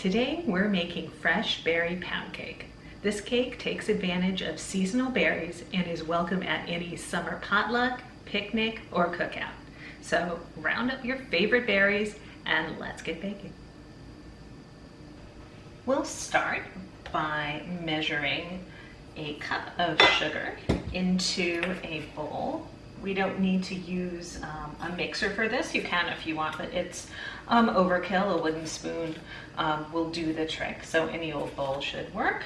Today we're making fresh berry pound cake. This cake takes advantage of seasonal berries and is welcome at any summer potluck, picnic, or cookout. So round up your favorite berries and let's get baking. We'll start by measuring a cup of sugar into a bowl. We don't need to use a mixer for this. You can if you want, but it's overkill. A wooden spoon will do the trick. So any old bowl should work.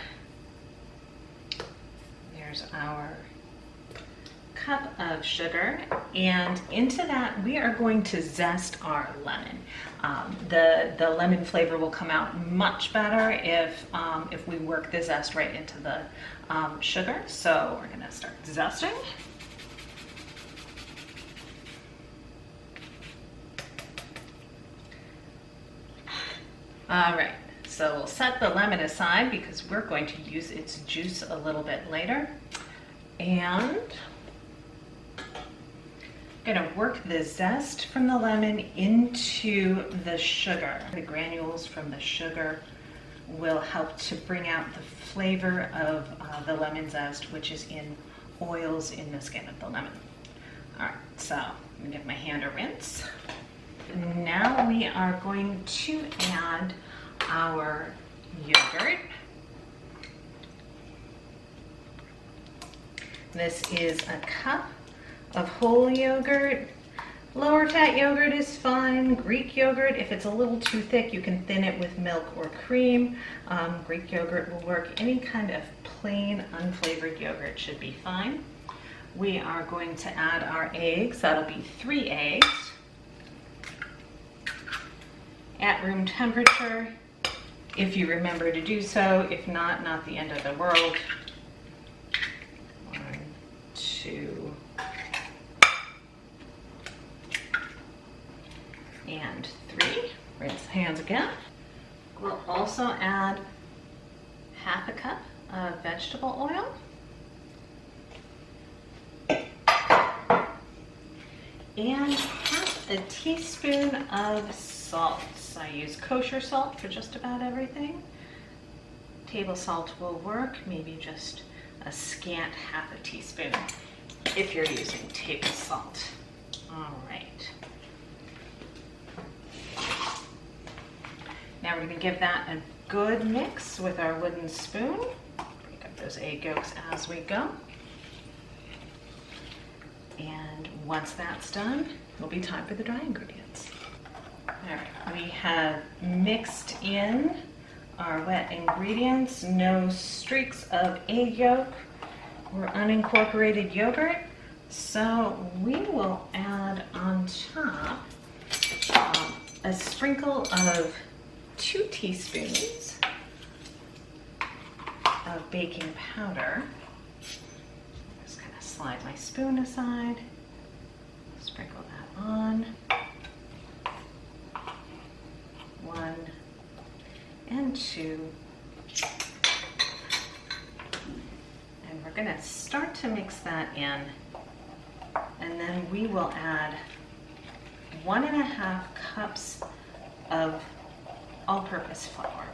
There's our cup of sugar, and into that we are going to zest our lemon. The lemon flavor will come out much better if we work the zest right into the sugar. So we're gonna start zesting. All right, so we'll set the lemon aside because we're going to use its juice a little bit later. And I'm gonna work the zest from the lemon into the sugar. The granules from the sugar will help to bring out the flavor of the lemon zest, which is in oils in the skin of the lemon. All right, so I'm gonna give my hand a rinse. Now we are going to add our yogurt. This is a cup of whole yogurt. Lower fat yogurt is fine. Greek yogurt, if it's a little too thick, you can thin it with milk or cream. Greek yogurt will work. Any kind of plain unflavored yogurt should be fine. We are going to add our eggs. That'll be 3 eggs. At room temperature, if you remember to do so. If not, not the end of the world. 1, 2, and 3. Rinse hands again. We'll also add half a cup of vegetable oil. And half a teaspoon of salt. I use kosher salt for just about everything. Table salt will work, maybe just a scant half a teaspoon if you're using table salt. All right. Now we're going to give that a good mix with our wooden spoon. Break up those egg yolks as we go. And once that's done, it'll be time for the dry ingredients. All right, we have mixed in our wet ingredients, no streaks of egg yolk or unincorporated yogurt. So we will add on top a sprinkle of 2 teaspoons of baking powder. Just kind of slide my spoon aside, sprinkle that on. 1 and 2. And we're going to start to mix that in, and then we will add 1.5 cups of all-purpose flour.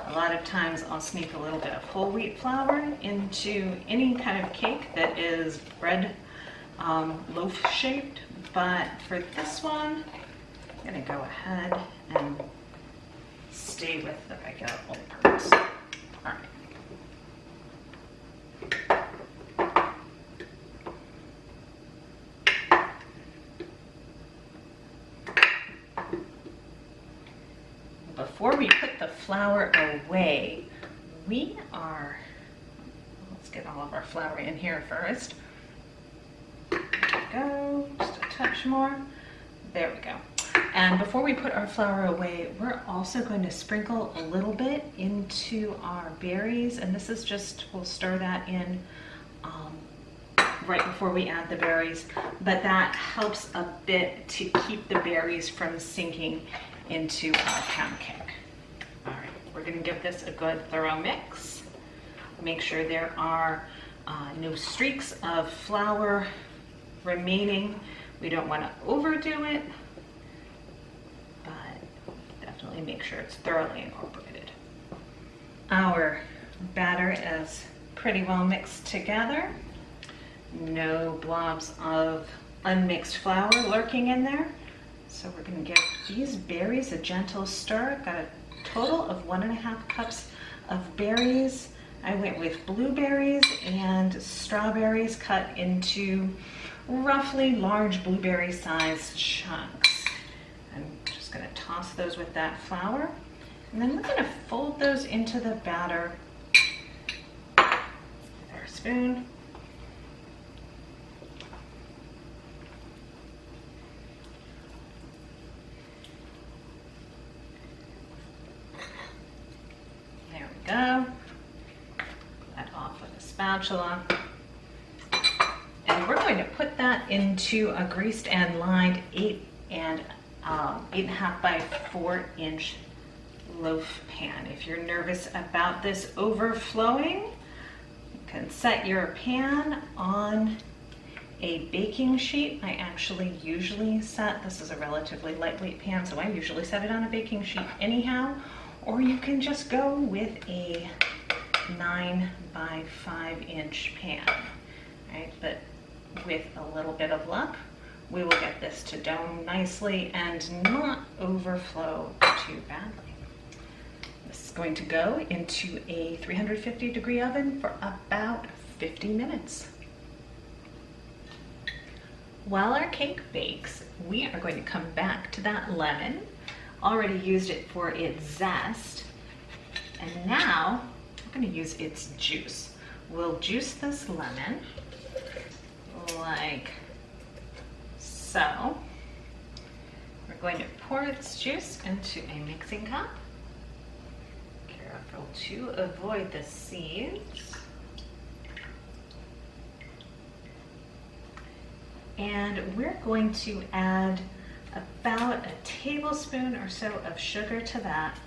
A lot of times I'll sneak a little bit of whole wheat flour into any kind of cake that is bread loaf shaped, but for this one I'm going to go ahead and stay with the regular all-purpose. All right. Before we put the flour away, let's get all of our flour in here first. There we go, just a touch more. There we go. And before we put our flour away, we're also going to sprinkle a little bit into our berries. And this is just, we'll stir that in right before we add the berries. But that helps a bit to keep the berries from sinking into our pound cake. All right, we're going to give this a good thorough mix. Make sure there are no streaks of flour remaining. We don't want to overdo it, but definitely make sure it's thoroughly incorporated. Our batter is pretty well mixed together. No blobs of unmixed flour lurking in there. So we're going to give these berries a gentle stir. I've got a total of 1.5 cups of berries. I went with blueberries and strawberries cut into roughly large blueberry sized chunks. I'm just going to toss those with that flour. And then we're going to fold those into the batter with our spoon. There we go. That off with a spatula. And we're going to put that into a greased and lined 8.5 by 4 inch loaf pan. If you're nervous about this overflowing, you can set your pan on a baking sheet. I actually usually set, this is a relatively lightweight pan, so I usually set it on a baking sheet anyhow, or you can just go with a 9 by 5 inch pan, right? But with a little bit of luck, we will get this to dome nicely and not overflow too badly. This is going to go into a 350-degree oven for about 50 minutes. While our cake bakes, we are going to come back to that lemon. Already used it for its zest, and now I'm going to use its juice. We'll juice this lemon like so. We're going to pour its juice into a mixing cup. Careful to avoid the seeds. And we're going to add about a tablespoon or so of sugar to that.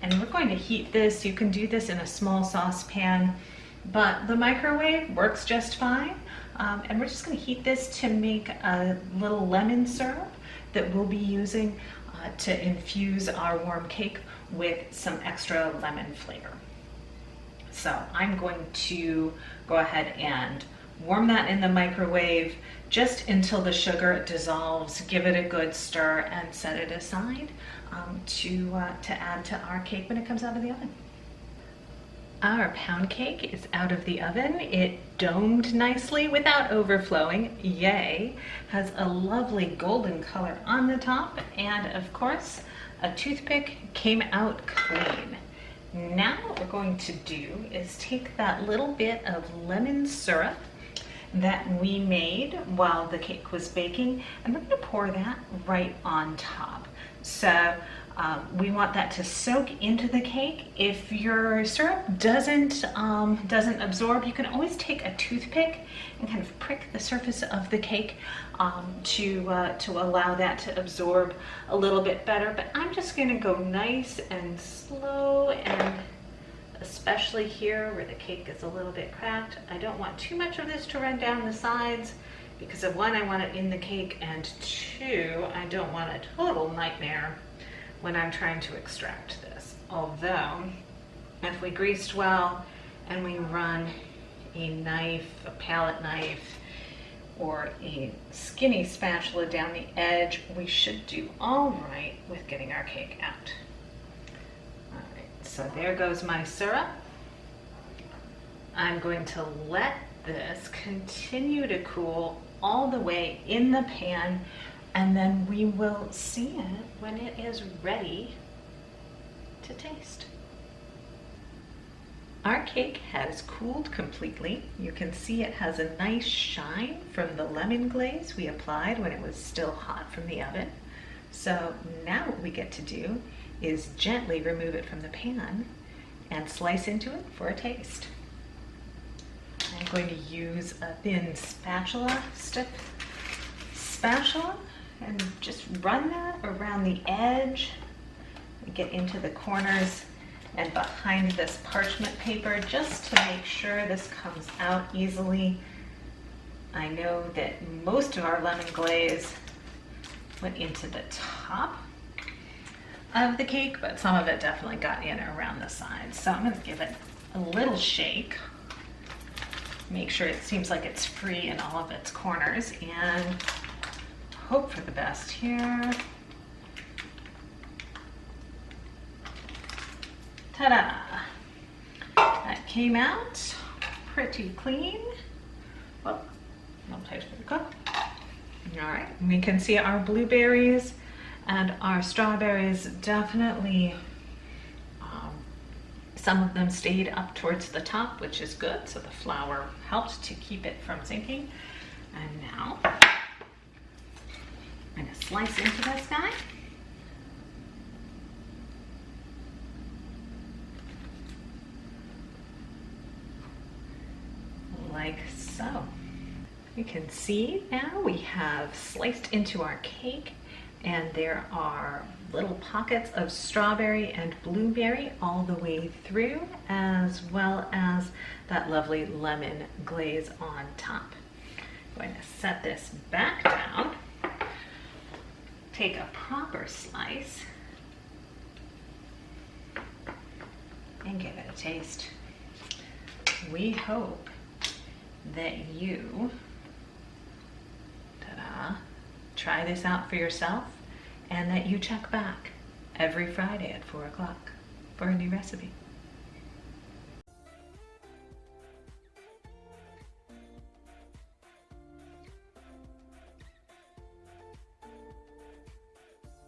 And we're going to heat this. You can do this in a small saucepan, but the microwave works just fine. And we're just going to heat this to make a little lemon syrup that we'll be using to infuse our warm cake with some extra lemon flavor. So I'm going to go ahead and warm that in the microwave just until the sugar dissolves. Give it a good stir and set it aside to add to our cake when it comes out of the oven. Our pound cake is out of the oven. It domed nicely without overflowing. Yay! Has a lovely golden color on the top, and of course, a toothpick came out clean. Now what we're going to do is take that little bit of lemon syrup that we made while the cake was baking, and we're going to pour that right on top. So we want that to soak into the cake. If your syrup doesn't absorb, you can always take a toothpick and kind of prick the surface of the cake to allow that to absorb a little bit better. But I'm just going to go nice and slow, and especially here where the cake is a little bit cracked. I don't want too much of this to run down the sides because of one, I want it in the cake, and two, I don't want a total nightmare when I'm trying to extract this. Although, if we greased well and we run a knife, a palette knife, or a skinny spatula down the edge, we should do all right with getting our cake out. All right, so there goes my syrup. I'm going to let this continue to cool all the way in the pan, and then we will see it when it is ready to taste. Our cake has cooled completely. You can see it has a nice shine from the lemon glaze we applied when it was still hot from the oven. So now what we get to do is gently remove it from the pan and slice into it for a taste. I'm going to use a thin spatula, stick spatula, and just run that around the edge, get into the corners and behind this parchment paper just to make sure this comes out easily. I know that most of our lemon glaze went into the top, of the cake, but some of it definitely got in around the sides. So I'm going to give it a little shake. Make sure it seems like it's free in all of its corners and hope for the best here. Ta-da! That came out pretty clean. Well, no place for the cook. All right, we can see our blueberries and our strawberries definitely, some of them stayed up towards the top, which is good. So the flour helped to keep it from sinking. And now I'm gonna slice into this guy. Like so. You can see now we have sliced into our cake, and there are little pockets of strawberry and blueberry all the way through, as well as that lovely lemon glaze on top. I'm going to set this back down, take a proper slice, and give it a taste. We hope that you try this out for yourself, and that you check back every Friday at 4 o'clock for a new recipe.